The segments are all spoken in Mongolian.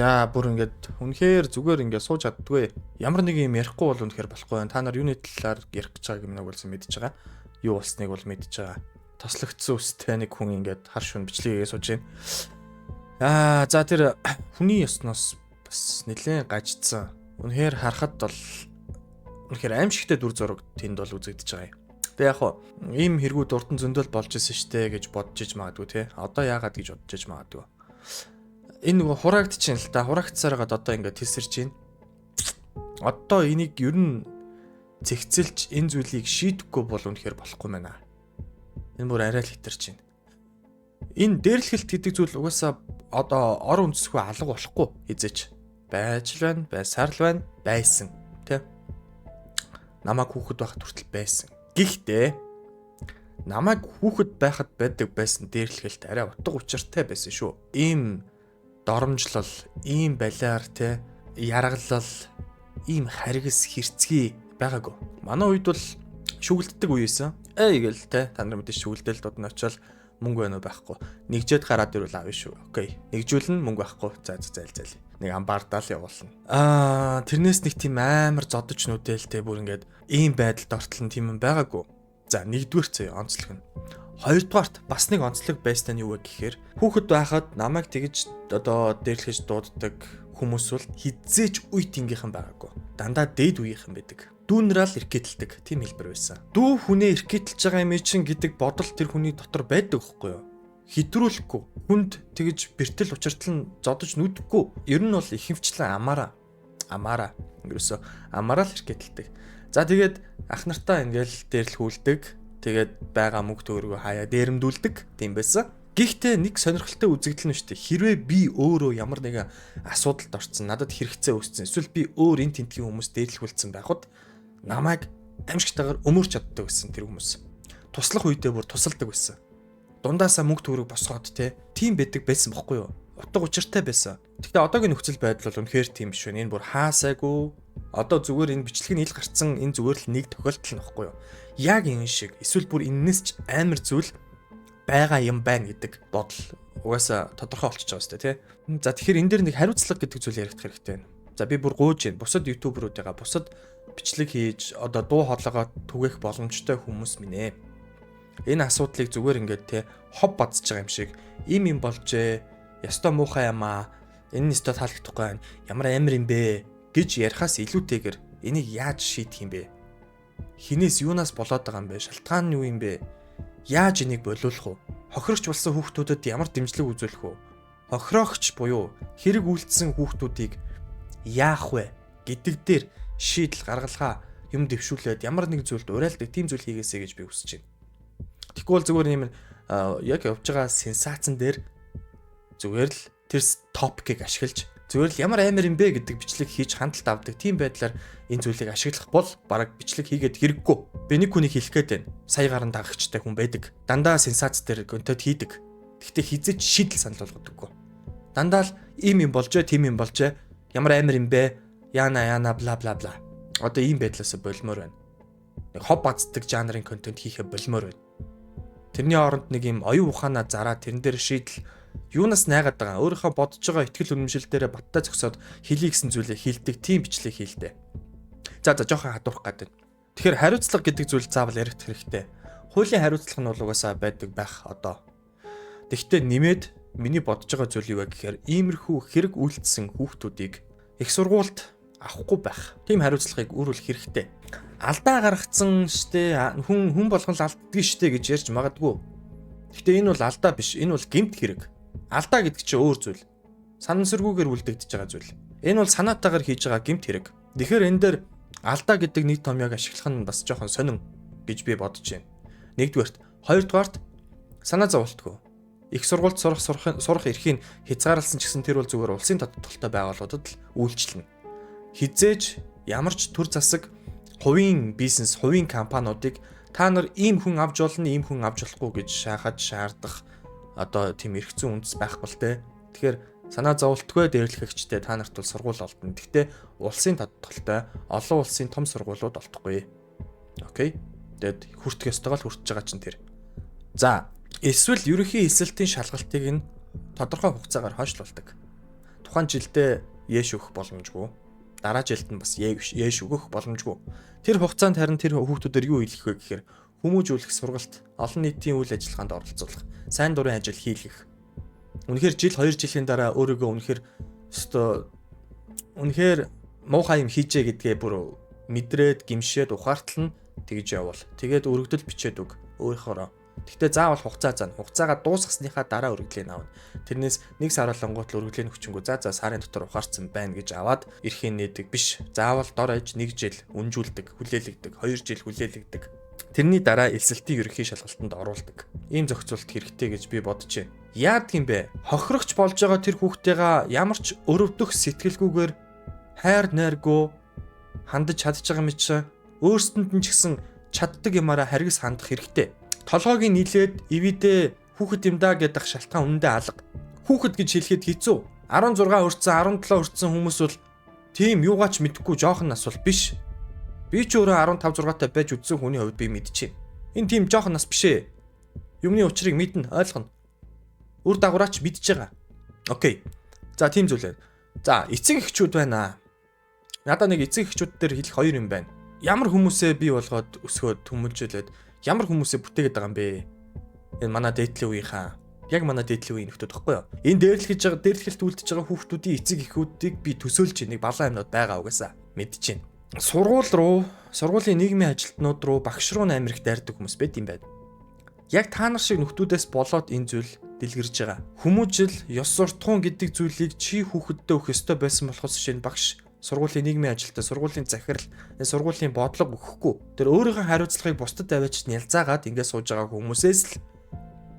За бүр ингээд үнэхээр зүгээр ингээд сууж чаддгүй. Ямар нэг юм ярихгүй бол үнэхээр болохгүй байна. Та нар юуны талаар ярих гэж байгааг минь бол мэдж байгаа. Юу болсныг бол мэдж байгаа. Тослогдсон үстэй нэг хүн ингээд хар шүн бичлэгээ сууж байна. За тэр хүний ёсноос бас нэлээд гажцсан. Үнэхээр харахад бол үнэхээр аимшигтай дүр зураг тэнд бол үзэгдэж байгаа юм. Тэгээ яг хоо ийм хэрэгүүд урд нь зөндөл болж исэн штэ гэж бодож иж магадгүй те. Одоо яагаад гэж бодож иж магадгүй. Энэ нөгөө хураагдчихээн л та. Хураагдсараад одоо ингээд тэлсэрч байна. Одоо энийг ер нь зэгцэлж энэ зүйлийг шийдэхгүй бол үнэхээр болохгүй байна. Энэ бүр арай л хитэрч байна. Энэ дээрлэхэлт гэдэг зүйл угаасаа одоо ор үндэсгүй алга болохгүй хизээч. Байж л байна, байсаар л байна, байсан тэ. Намайг хүүхэд байхад хүртэл байсан. Гэхдээ намайг хүүхэд байхад байдаг байсан дээрлэхэлт арай утга учиртай байсан шүү. Ийм доромжлол, ийм балиар те, яргалал, ийм харгас хэрцгий байгаагүй. Манай үед бол шүглддэг үе байсан. Гээл те, та нар мэдээж шүглдэл додно очил мөнгө байна уу байхгүй. Нэгжээд гараад ирвэл аав шүү. Окей. Нэгжүүлнэ мөнгө байхгүй. Зайл. Нэг амбардаал явуулна. Тэрнээс нэг тийм амар зодож нүдэлтэй бүр ингээд ийм байдалд ортол нь тийм юм байгаагүй. За нэгдүгээр зөө онцлог нь. Хоёрдугаарт бас нэг онцлог байснаа нь юу вэ гэхээр хүүхэд байхад намайг тэгж одоо дээрлэхэж дууддаг хүмүүс бол хизээч үе тэнгийнхэн байгаагүй. Дандаа дээд үеийнхэн байдаг. Дүүнрал иркэтэлдэг тийм хэлбэр байсан. Дүү хүнээ иркэтэлж байгаа юм чинь гэдэг бодол тэр хүний дотор байдаг байхгүй юу? Хэдрүүлэхгүй. Хүнд тэгж бэртэл учиртал нь зодож нүдэхгүй. Ер нь бол ихэмчлэн амаараа. Ерөөсөө амаараа л иркэтэлдэг. За тэгээд ах нартаа ингээл дээрлэхүүлдэг. Тэгээд байгаа мөнгө төгрөгөө хаяа дээрэмдүүлдэг тийм байсан. Гэхдээ нэг сонирхолтой үзэгдэл нь шүү дээ. Хэрвээ би өөрөө ямар нэгэн асуудалд орсон, надад хэрэгцээ үүссэн, эсвэл би өөр энэ тентгийн хүмүүс дээрлэхүүлсэн байхад намайг аимшигтайгаар өмөрч чаддаг байсан тэр хүмүүс. Туслах үедээ бүр тусалдаг байсан. Дундаасаа мөнгө төгрөг босгоод тийм байдаг байсан бохгүй юу? Утга учиртай байсан. Гэхдээ одоогийн нөхцөл байдал бол үнэхээр тийм биш вэ. Энэ бүр хаасайгүй. Одоо зүгээр энэ бичлэгийн ил гарцсан энэ зүгээр л нэг тохиолдол нь бохгүй юу? Яг энэ шиг эсвэл бүр энэс ч амар зүйл байгаа юм байна гэдэг бодол угаасаа тодорхой болчихж байгаа сте тий. За тэгэхээр энэ дээр нэг хариуцлага гэдэг зүйл яригдах хэрэгтэй байна. За би бүр гууж байна. Бусад ютуберуудыгаа бусад бичлэг хийж одоо дуу хоолойгоо түгээх боломжтой хүмүүс минь ээ. Энэ асуудлыг зүгээр ингээд тий хов бадж байгаа юм шиг им болжээ. Ястой муухай юм аа. Энэ нэстэ таалагдахгүй байна. Ямар амар юм бэ гэж ярихаас илүүтэйгээр энийг яаж шийдэх юм бэ? Хинээс юунаас болоод байгаа юм бэ? Шалтгаан нь юу юм бэ? Яаж энийг болиулах вэ? Хохирогч болсон хүүхдүүдэд ямар дэмжлэг үзүүлэх вэ? Хохирогч буюу хэрэг үйлдэлсэн хүүхдүүдийг яах вэ гэдэг дээр шийдэл гаргалгаа юм дэвшүүлээд ямар нэг зүйлд уриалдаг тийм зүйл хийгээсэй гэж би хүсэж байна. Тэгэхгүй бол зүгээр юм яг явж байгаа сенсацэн дээр зүгээр л тэр топикийг ашиглаж зүгээр л ямар амар юм бэ гэдэг бичлэг хийж хандлт авдаг тийм байдлаар энэ зүйлийг ашиглах бол бараг бичлэг хийгээд хэрэггүй. Би нэг хүнийг хэлэх гээд байна. Сая гарan дагагчтай хүн байдаг. Дандаа сенсац дээр контент хийдэг. Гэхдээ хизэж шийдэл санал болгодоггүй. Дандаа л ийм юм болжээ, тийм юм болжээ. Ямар амар юм бэ? Яна бла бла бла. Одоо ийм байдлаас болмоор байна. Нэг хоб бацдаг жанрын контент хийхэ болмоор байна. Тэрний оронд нэг юм оюун ухаанаа зараа тэрэн дээр шийдэл юунаас найгаад байгаа. Өөрийнхөө бодож байгаа ихтгэл үнэмшил дээрээ баттай зөксөд хэлий гэсэн зүйлээ хийлдэг тийм бичлэг хийлдэ. За жоохон хадуурах гэдэг. Тэгэхээр хариуцлага гэдэг зүйл заавал яригдах хэрэгтэй. Хуулийн хариуцлага нь бол угаасаа байдаг байх одоо. Тэгэхдээ нэмээд миний бодож байгаа зүйл юу вэ гэхээр иймэрхүү хэрэг үйлдэлсэн хүүхдүүдийг их сургуульд авахгүй байх. Тийм хариуцлагыг өөрүүлэх хэрэгтэй. Алдаа гаргацсан штэ хүн болгон л алддаг штэ гэж ярьж магадгүй. Гэхдээ энэ бол алдаа биш. Энэ бол гэмт хэрэг. Алдаа гэдэг чинь өөр зүйл. Санамсаргүйгээр үлдэгдэж байгаа зүйл. Энэ бол санаатаагаар хийж байгаа гэмт хэрэг. Тэгэхээр энэ дээр алдаа гэдэг нэг томьёог ашиглах нь бас жоохон сонин гэж би бодож байна. Нэгдүгээрт, хоёрдугаарт санаа зовлтгүй. Их сургуульд сурах эрхийг хязгаарласан ч гэсэн тэр бол зүгээр улсын тодтолтой байгууллагуудад л үйлчлэнэ. Хизээж ямар ч төр засаг хувийн бизнес, хувийн компаниудыг та нар ийм хүн авч болно, ийм хүн авч болохгүй гэж шаахад шаардах одоо тийм эрх зүйн үндэс байхгүй л те. Тэгэхээр санаа зовлтгүй дээрлэхэгчтэй та нарт бол сургууль олдно. Гэхдээ улсын тодтолтой олон улсын том сургуулиуд олдохгүй. Окей. Тэгэд хүртэх ёстойгоо л хүртэж байгаа чинь тэр. За, эсвэл ерөнхий эсэлтийн шалгалтыг нь тодорхой хугацаагаар хойшлуулдаг. тухайн жилдээ яэш өгөх боломжгүй. Дараа жилд нь бас яэш өгөх боломжгүй. Тэр хугацаанд харин тэр хүүхдүүдээр юу хийх вэ гэхээр хүмүүжүүлэх сургалт, олон нийтийн үйл ажиллагаанд оролцуулах, сайн дурын ажил хийлгэх. Үнэхээр жил 2 жилийн дараа өөрийгөө үнэхээр муухай юм хийжээ гэдгээ бүр мэдрээд, гимшээд, ухаартал нь тэгж явбал. Тэгээд өргөдөл бичээд өг өөрийнхөө. Гэхдээ заавал хугацаа заана. Хугацаагаа дуусгасныхаа дараа өргөдлийг авна. Тэрнээс 1 сар болонгууд л өргөдлийн хүчингүү за сарын дотор ухаарсан байна гэж аваад эрхийн нээдэг биш. Заавал дор аж 1 жил үнжүүлдэг, хүлээлгдэг, 2 жил хүлээлгдэг. Тэрний дараа элсэлтийг ерөнхий шалгалтанд оруулдаг. Ийм зохицуулт хэрэгтэй гэж би бодож байна. Яадаг юм бэ? Хохирогч болж байгаа тэр хүүхдтэйгээ ямар ч өрөвдөх сэтгэлгүйгээр хайр найргүй хандаж чадж байгаа мэт өөрсдөнд нь ч гэсэн чаддаг юмараа харгас хандах хэрэгтэй. Толгойг нийлээд ивэдээ хүүхэд юм даа гэдэг шалтгаан үнэндээ алга. Хүүхэд гэж хэлэхэд хэцүү. 16 хүрсэн, 17 хүрсэн хүмүүс бол тийм юугаач мэдэхгүй жоохон нас бол биш. Би ч өөрөө 15 6-тай байж үдсэн хүний хувьд би мэдчихэв. Энэ тийм жоохон нас биш ээ. Юмны учрыг мэднэ, ойлгоно. Үр дагавраач мэдж байгаа. Окей. За тийм зүйл байна. За эцэг эхчүүд байна. Надаа нэг эцэг эхчүүд дээр хэлэх 2 юм байна. Ямар хүмүүсээ бий болгоод өсгөөд хүмүүжүүлээд ямар хүмүүсээ бүтээгээд байгаа юм бэ? Энэ манай дээдлийн үеийнхаа яг манай дээдлийн үеийн нөхдөд тахгүй юу? Энэ дээрлэхэлт үлдэж байгаа хүүхдүүдийн эцэг эхүүдийг би төсөөлж нэг балан юмнууд байгаа угаасаа мэдчихээн. Сургуулийн нийгмийн ажилтнууд руу багш руу амир их дайрдаг хүмүүс байд юм байна. Яг та нар шиг нөхдүүдээс болоод энэ зүйл дэлгэрж байгаа. Хүмүүжил, ёс суртахуун гэдэг зүйлийг чи хүүхэдтэй өгөх ёстой байсан болохоос шинэ багш сургуулийн нийгмийн ажилтнаа, сургуулийн захирал, сургуулийн бодлого өгөхгүй. Тэр өөрийнхөө хариуцлагыг бусдад аваач нялзаагаад ингээд сууж байгаа хүмүүсээс л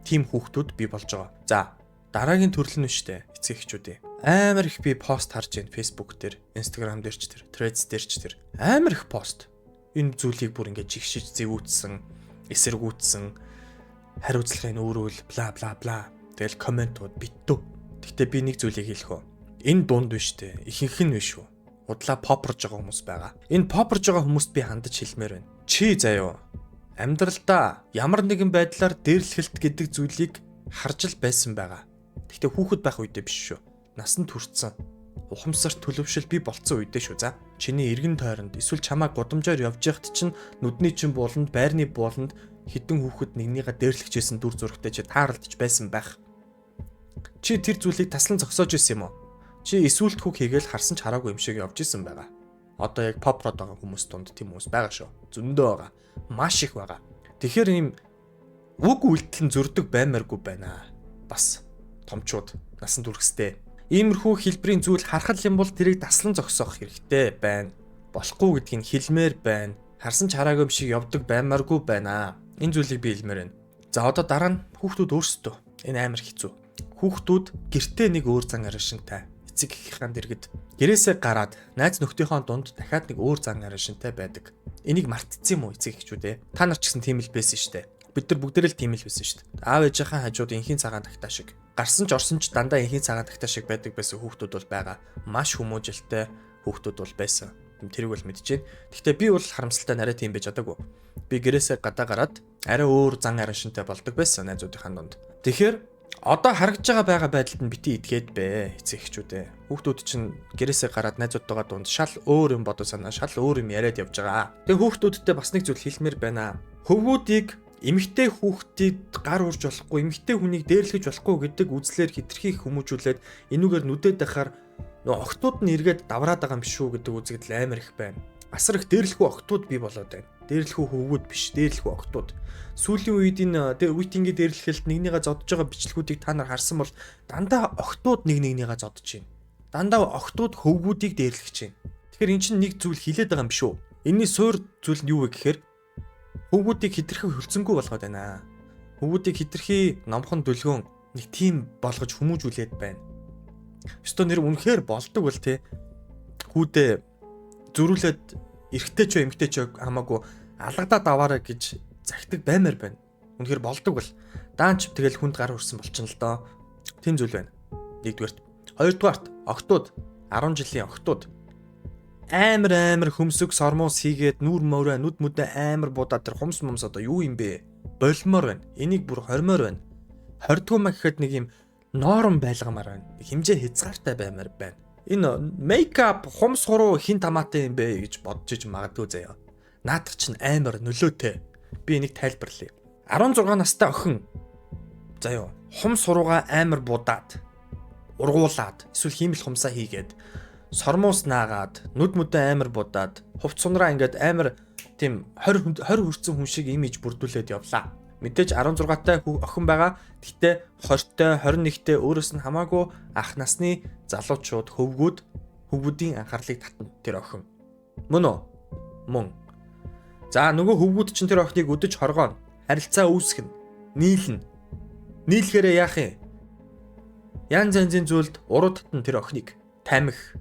тийм хүүхдүүд бий болж байгаа. За, дараагийн төрөл нь штэ эцэг эхчүүдээ. Амар их би пост харж байна Facebook дээр, Instagram дээр ч тэр, Threads дээр ч тэр. Амар их пост. Энэ зүйлийг бүр ингээд жигшиж зэвүүтсэн, эсэргүүцсэн, хариуцлагын өөрөөл бла бла бла. Тэгэл комментууд битүү. Гэхдээ би нэг зүйлийг хэлэх үү. Энэ дунд биш те. Ихэнх нь биш үү. Удлаа попорж байгаа хүмүүс байгаа. Энэ попорж байгаа хүмүүст би хандаж хэлмээр байна. Чи заяо амьдралдаа ямар нэгэн байдлаар дээрлэхэлт гэдэг зүйлийг харж л байсан байгаа. Гэхдээ хүүхэд байх үедээ биш шүү. Насанд хүрсэн. Ухамсарт төлөвшил би болцсон үедээ шүү за. Чиний эргэн тойронд эсвэл чамайг гудамжаар явж яхад чинь нүдний чин бууланд, байрны бууланд хідэн хүүхэд нэгнийгээ дээрлэхжсэн дүр зурагтай чи тааралдж байсан байх. Чи тэр зүйлийг таслан зогсоож исэн юм уу? Чи эсвэл хүүх хийгээл харсан ч хараагүй юм шиг явж исэн байгаа. Одоо яг pop rod байгаа хүмүүс дунд тийм хүмүүс байгаа шүү. Зөндөө байгаа. Маш их байгаа. Тэгэхээр ийм үг үйлдэл нь зөрдөг баймааргүй байна. Бас томчууд насан туршистэй. Иймэрхүү хэлбэрийн зүйл харахад юм бол тэрийг таслан зогсоох хэрэгтэй байна. Болохгүй гэдгийг хэлмээр байна. Харсан ч хараагүй юм шиг явдаг баймааргүй байна. Энэ зүйлийг би хэлмээр байна. За одоо дараа нь хүүхдүүд өөрсдөө энэ амар хэцүү. Хүүхдүүд гэртээ нэг өөр зан аршинтай эцэг эхийнхээ дэргэд гэрээсээ гараад найз нөхдийнхөө дунд дахиад нэг өөр зан аршинтай байдаг. Энийг мартцсан юм уу эцэг эхчүүд? Та нар ч гэсэн тийм л байсан шүү дээ. Бид нар бүгдээрээ л тийм л байсан шүү дээ. Аав ээжийнхээ хажууд инхийн цагаан тагтаа шиг. Гарсан ч орсон ч дандаа инхийн цагаан тагтаа шиг байдаг байсан хүүхдүүд бол байгаа. Маш хүмүүжлтэй хүүхдүүд бол байсан. Тэрийг бол мэдэж байна. Гэхдээ би бол харамсалтай нарай тийм байж чадаагүй. Би гэрээсээ гадаа гараад арай өөр зан аршинтай болдог байсан найзуудынхаа дунд. Тэгэхээр одоо харагдж байгаа байдалд нь бити итгээд бэ эцэг эхчүүдээ. Хүүхдүүд чинь гэрээсээ гараад найзуудтайгаа дунд шал өөр юм бодож санаа, шал өөр юм яриад явж байгаа. Тэгээ хүүхдүүдтэй бас нэг зүйл хэлмээр байна. Хөвгүүдийг эмэгтэй хүүхдийг гар урж болохгүй, эмэгтэй хүнийг дээрлэж болохгүй гэдэг үзлээр хитрхи хүмүүжүүлээд энүүгээр нүдэд дахаар нөгөө октууд нь эргээд давраад байгаа юм биш үү гэдэг үзэгдэл амар их байна. Асар их дээрлэхүү октууд бий болоод байна. Дээрлэхүү хөвгүүд биш, дээрлэхүү октууд. Сүүлийн үед энэ үеийнгээ дээрлэхэлт нэгнийгээ зодж байгаа бичлэгүүдийг та нар харсан бол дандаа октууд нэгнийгээ зодж байна. Дандаа октууд хөвгүүдийг дээрлэж байна. Тэгэхээр эн чинь нэг зүйл хилээд байгаа юм биш үү? Энийний суур зүйл нь юу вэ гэхээр хөвгүүдийг хитрхи хөлцөнгөө болгоод байна. Хөвгүүдийг хитрхи номхон дүлгөн нэг тийм болгож хүмүүжүүлээд байна. Өстө нэр үнэхээр болдог бол те хүүдээ зөрүүлээд эргэтэй ч эмгтэй ч хамаагүй алгадаад аваарай гэж захидаг баймаар байна. Үнэхээр болдог бол даанч тэгэл хүнд гар хүрсэн болчихно л доо. Тийм зүйл байна. Нэгдүгээрт. Хоёрдугаарт октод 10 жилийн октод амар хөмсөг сормоос хийгээд нүүр мөрөө нүд мүдэ амар будаад тэр хумс момс одоо юу юм бэ? Болмоор байна. Энийг бүр хормоор байна. Хордгоо маа гэхэд нэг юм норм байлгамаар байна. Хэмжээ хязгаартай баймаар байна. Энэ мейкап хумс хуруу хин тамаатай юм бэ гэж бодож иж магадгүй заяа. Наадах чинь амар нөлөөтэй. Би энийг тайлбарлая. 16 настай охин заяа хумс хурууга амар будаад ургуулад эсвэл хиймэл хумсаа хийгээд сормоос наагаад нүд мүдэн амар будаад хувц сунраа ингээд амар тийм 20 хүрсэн хүн шиг имиж бүрдүүлээд явлаа. Мэдээж 16-тай охин байгаа. Гэхдээ 20-тай, 21-тэй өөрөөс нь хамаагүй ах насны залуучууд хөвгүүдийн анхаарлыг татна тэр охин. Мөн үү? Мөн. За нөгөө хөвгүүд чинь тэр охиныг өдөж хоргооно. Харилцаа үүсгэнэ. Нийлнэ. Нийлэхээрээ яах юм? Янз янзын зүйлд уруу татна тэр охиныг. Тамхи,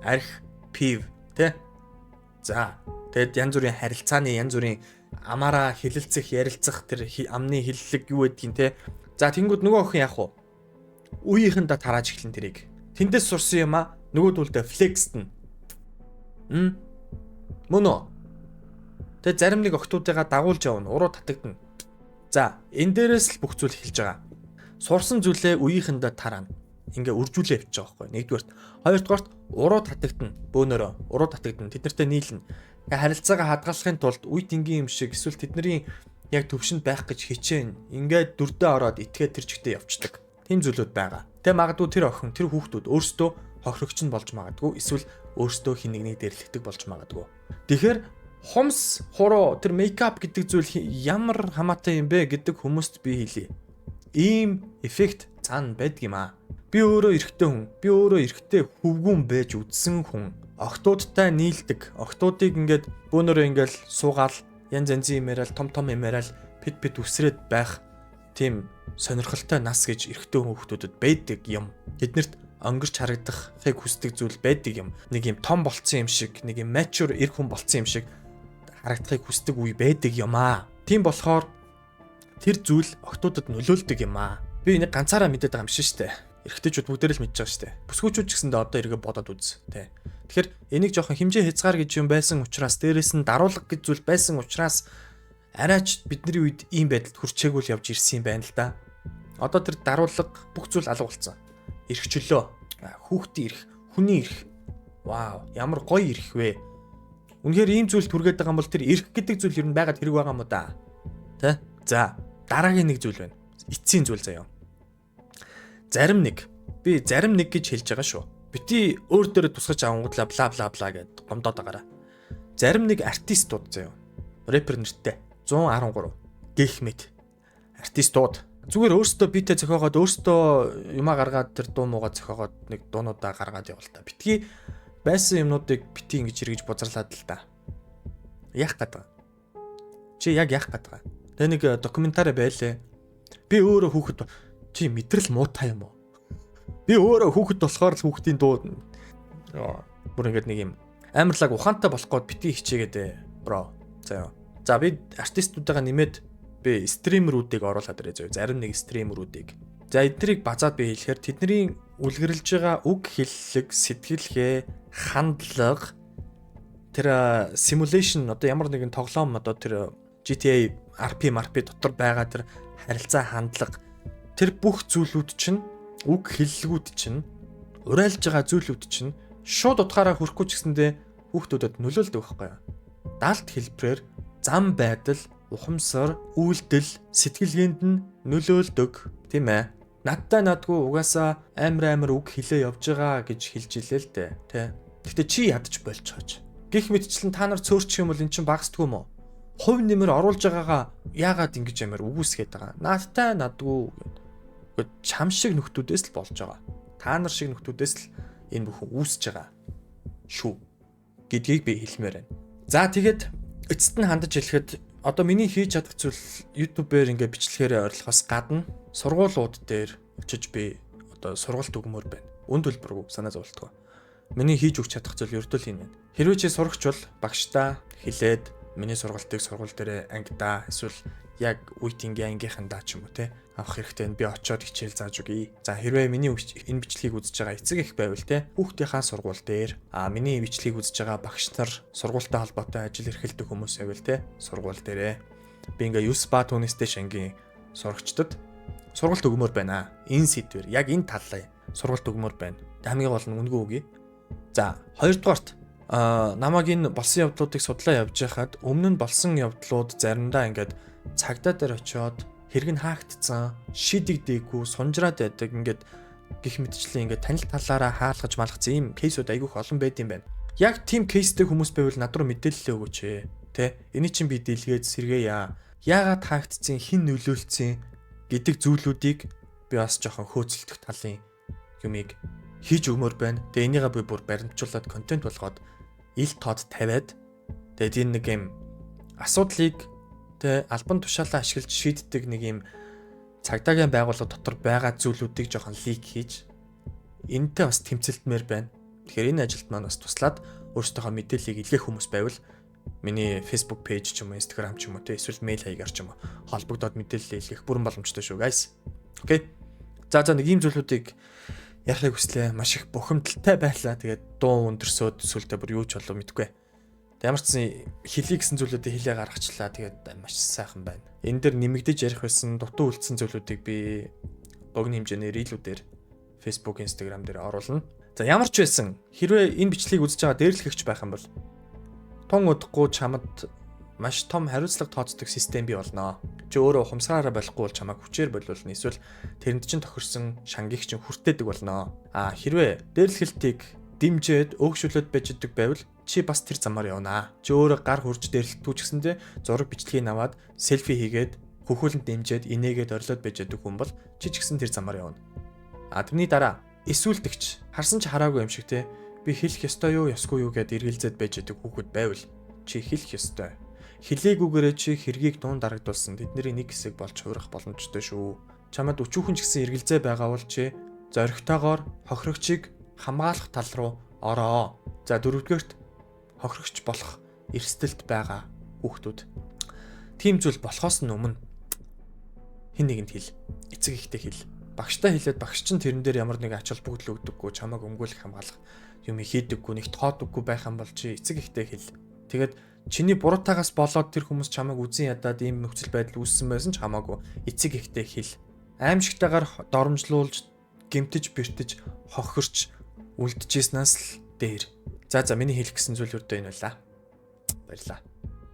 арх, пив, тэ? За, тэгэд янз бүрийн харилцааны янз бүрийн амаараа хилэлцэх, ярилцах тэр амны хиллэг юу гэдгийг те. За тэнгууд нөгөө охин яах вэ? Үеийнхэндээ тарааж эхлэн тэрийг. Тэндээс сурсан юм а нөгөөдөлдөө флексдэн. Мөн үү? Тэгээ зарим нэг охтуудыгаа дагуулж явна, уруу татагдана. За энэ дээрээс л бүх зүйл эхэлж байгаа. Сурсан зүйлээ үеийнхэндээ тарана. Ингээ үржүүлээ явчих жоохоо. Нэгдүгээрт, хоёрдугаарт уруу татагдана. Бөөнөрөө уруу татагдана. Тэд нартэй нийлнэ. Харилцаагаа хадгалахын тулд үе тэнгийн юм шиг эсвэл тэдний яг төвшөнд байх гэж хичээн. Ингээд дүрдээ ороод итгээд тэр чигтээ явцдаг. Тим зүйлүүд байгаа. Тэ магадгүй тэр охин, тэр хүүхдүүд өөрсдөө хохирогч нь болж магадгүй. Эсвэл өөрсдөө хин нэгнийг дэрлэгдэг болж магадгүй. Тэгэхээр хумс хуруу тэр мейкап гэдэг зүйл ямар хамаатай юм бэ гэдэг хүмүүст би хэлье. Ийм эффект цаана байдаг юм аа. Би өөрөө эрэгтэй хүн. Би өөрөө эрэгтэй хөвгүүн байж үдсэн хүн. Охтуудтай нийлдэг. Охтуудыг ингээд бөөнөрөө ингээд суугаал янз янзын юмарал том юмарал пит үсрээд байх тийм сонирхолтой нас гэж эрэгтэй хүүхдүүдэд байдаг юм. Тэднэрт өнгөрч харагдахыг хүсдэг зүйл байдаг юм. Нэг юм том болцсон юм шиг, нэг юм mature эрх хүн болцсон юм шиг харагдахыг хүсдэг үе байдаг юм аа. Тийм болохоор тэр зүйл охтуудад нөлөөлдөг юм аа. Би энийг ганцаараа мэдээд байгаа юм шиг шүү дээ. Эрэгтэйчүүд бүгдээр л мэдж байгаа шүү дээ. Бүсгүүчүүд ч гэсэндээ одоо эргээ бодоод үз. Тэ. Тэгэхээр энийг жоохон хэмжээ хязгаар гэж юм байсан учраас дээрэс нь даруулга гэж зүйл байсан учраас арайч бидний үед ийм байдалд хүрчээгүй л явж ирсэн юм байна л да. Одоо тэр даруулга бүх зүйл алга болсон. Эрх чөлөө, хүүхдийн эрх, хүний эрх. Вау, ямар гоё эрх вэ. Үнэхээр ийм зүйлд хүргээд байгаа юм бол тэр эрх гэдэг зүйл ер нь байгаад хэрэг байгаа юм уу да. Тэ? За, дараагийн нэг зүйл байна. Эцсийн зүйл заяа. Зарим нэг гэж хэлж байгаа шүү. Бити өөр дөрөд тусгаж авангуудлаа бла бла бла гэд гомдоод байгаараа. Зарим нэг артистууд заяа. Рэпер нэртэй 113 гэх мэт артистууд зүгээр өөрсдөө битээ зохиогоод өөрсдөө юмаа гаргаад тэр дуу муугаа зохиогоод нэг дуунуудаа гаргаад явал та. Битгий байсан юмнуудыг бити ингэж эргэж бузарлаад л та. Яах гэдэг. Чи яг яах гэдэг. Тэгээ нэг докюментари байлээ. Би өөрөө хүүхэд чи мэдрэл муутай юм уу? Би өөрөө хүүхэд болохоор л хүүхдийн дуу бүр ингэж нэг юм амарлаг ухаантай болох гээд бити хичээгээд бро. За би артистуудаа нэмээд би стримерүүдийг оруулаад ирээ зөө. Зарим нэг стримерүүдийг. За эднийг базаад би хэлэхээр тэдний үлгэрлж байгаа үг хэллэг, сэтгэлгээ, хандлага тэр simulation одоо ямар нэгэн тоглоом одоо тэр GTA RP дотор байгаа тэр харилцаа хандлага тэр бүх зүйлүүд чинь үг хэллэгүүд чинь урайлж байгаа зүйлүүд чинь шууд утгаараа хүрэхгүй ч гэсэндээ хүүхдүүдэд нөлөөлдөг байхгүй юу? Даалт хэлбэрээр зам байдал, ухамсар, үйлдэл, сэтгэлгээнд нь нөлөөлдөг тийм ээ. Надтай надгүй угаасаа амар үг хэлээ явж байгаа гэж хэлж илээ л дээ, тий. Гэхдээ чи ядаж болчихооч. Гэх мэтчлэн та нар цөөрчих юм бол эн чинь багсдгүй юм уу? Хувь нэмэр оруулж байгаагаа яагаад ингэж амар үгүйсгээд байгаа? Надтай надгүй гэдэг чам шиг нөхдүүдээс л болж байгаа. Та нар шиг нөхдүүдээс л энэ бүхэн үүсэж байгаа шүү гэдгийг би хэлмээр байна. За тэгээд эцэст нь хандаж хэлэхэд одоо миний хийж чадах зүйл YouTube-ээр ингээ бичлэгээр ойрлохоос гадна сургуулиуд дээр очиж би одоо сургалт өгмөр байна. Үнд төлбөргүй санаа зовлтгоо. Миний хийж өгч чадах зүйл ердөө л энэ байна. Хэрвээ чи сурагч бол багштай хэлээд миний сургалтыг сургууль дээр ангидаа эсвэл яг үеийнгийн ангийнхандаа ч юм уу те авах хэрэгтэй нь би очиод хичээл зааж өгье. За хэрвээ миний энэ бичлэгийг үзэж байгаа эцэг их байвал те хүүхдийнхаа сургууль дээр миний бичлэгийг үзэж байгаа багш нар сургуультай холбоотой ажил эрхэлдэг хүмүүс байвал те сургууль дээрээ би ингээ 9 ба түүнээстэй шангийн сурагчдад сургалт өгмөр байна. Энэ сэдвэр яг энэ талаа сургалт өгмөр байна. Хамгийн гол нь үнгүй үгүй. За, хоёрдугаарт намайг энэ болсон явдлуудыг судлаа явж байхад өмнө нь болсон явдлууд заримдаа ингээд цагдаа дээр очиод хэрэг нь хаагдцсан, шийдэгдээгүй, сунжраад байдаг ингээд гих мэтчлэн ингээд танил талаараа хаалгаж малгацсан ийм кейсүүд айгүйх олон байд юм байна. Яг тийм кейстэй хүмүүс байвал над руу мэдээлэл өгөөч ээ. Тэ? Эний чинь би дэлгээд сэргээе. Яагаад хаагдцсан, хэн нөлөөлцсөн гэдэг зүйлүүдийг би бас жоохон хөөцөлдөх талын юмыг хийж өгмөр байна. Тэгээ энийгээ би бүр баримтжуулаад контент болгоод ил тод тавиад тэгээд энэ нэг юм асуудлыг тэ албан тушаалаа ашиглаж шийддэг нэг юм цагдаагийн байгууллага дотор байгаа зүйлүүдийг жоохон лик хийж энэтэй бас тэмцэлтмээр байна. Тэгэхээр энэ ажилд маань бас туслаад өөрсдийнхөө мэдээллийг илгээх хүмүүс байвал миний Facebook page ч юм уу, Instagram ч юм уу, тэ эсвэл mail хаягаар ч юм уу холбогдоод мэдээлэл илгээх бүрэн боломжтой шүү guys. Окей. За нэг ийм зүйлүүдийг ярихыг хүслээ. Маш их бухимдалтай байлаа. Тэгээд дуу өндөрсөд сүлдээ бүр юу ч болов мэдгүй. Ямар ч зэн хэлий гэсэн зүйлүүдийг хэлээ гаргачлаа. Тэгээд маш сайхан байна. Энэ дээр нэмэгдэж ярих байсан дутуу үлдсэн зүйлүүдийг би богино хэмжээний рилүүдээр Facebook, Instagram дээр оруулна. За ямар ч байсан хэрвээ энэ бичлэгийг үзэж байгаа дээрлэхэгч байх юм бол тун удахгүй чамд маш том хариуцлага тооцдог систем бий болно. Чи өөрөө ухамсараараа болохгүй бол чамайг хүчээр болуулна. Эсвэл тэрэнд чинь тохирсон шангийг чинь хүртээдэг болно. Хэрвээ дээрлэхэлтийг дэмжиж өөгшүүлээд байж идэг байвал чи бас тэр замаар явнаа. Чи өөрөө гар хурж дээрлэхтүү ч гэсэндээ зураг бичлэгийг аваад селфи хийгээд хөхүүлэнд дэмжиж инээгээд орлоод байж идэг хүн бол чи ч гэсэн тэр замаар явна. Тэрний дараа эсүүлдэгч харсан ч хараагүй юм шиг те би хэлэх ёстой юу ёсгүй юу гэд эргэлзээд байж идэг хүүхэд байвал чи хэлэх ёстой. Хилээгүйгээрээ чи хэргийг дуун дарагдуулсан тэдний нэг хэсэг болж хувирах боломжтой шүү. Чамд өчүүхэн ч гэсэн эргэлзээ байгаа бол чи зоригтойгоор хохирогчийг хамгаалах тал руу ороо. За дөрөвдүгээрт хохирогч болох эрсдэлт байгаа хүүхдүүд. Тийм зүйл болохоос нь өмнө хэн нэгэнд хэл. Эцэг ихтэй хэл. Багштай хэлээд багш чинь тэрэн дээр ямар нэг ач холбогдол өгдөггүй, чамайг өмгөөлөх хамгаалах юм хийдэггүй, нэг тоодоггүй байх юм бол чи эцэг ихтэй хэл. Тэгээд чиний буруутаагаас болоод тэр хүмүүс чамайг үзэн ядаад ийм нөхцөл байдал үүссэн байсан ч хамаагүй эцэг ихтэй хэл. Аимшигтайгаар доромжлуулж, гэмтэж, бэртэж, хохирч үлдэжсэнээс л дээр. За миний хэлэх гэсэн зүйл өрдөө энэ байлаа. Баярлалаа.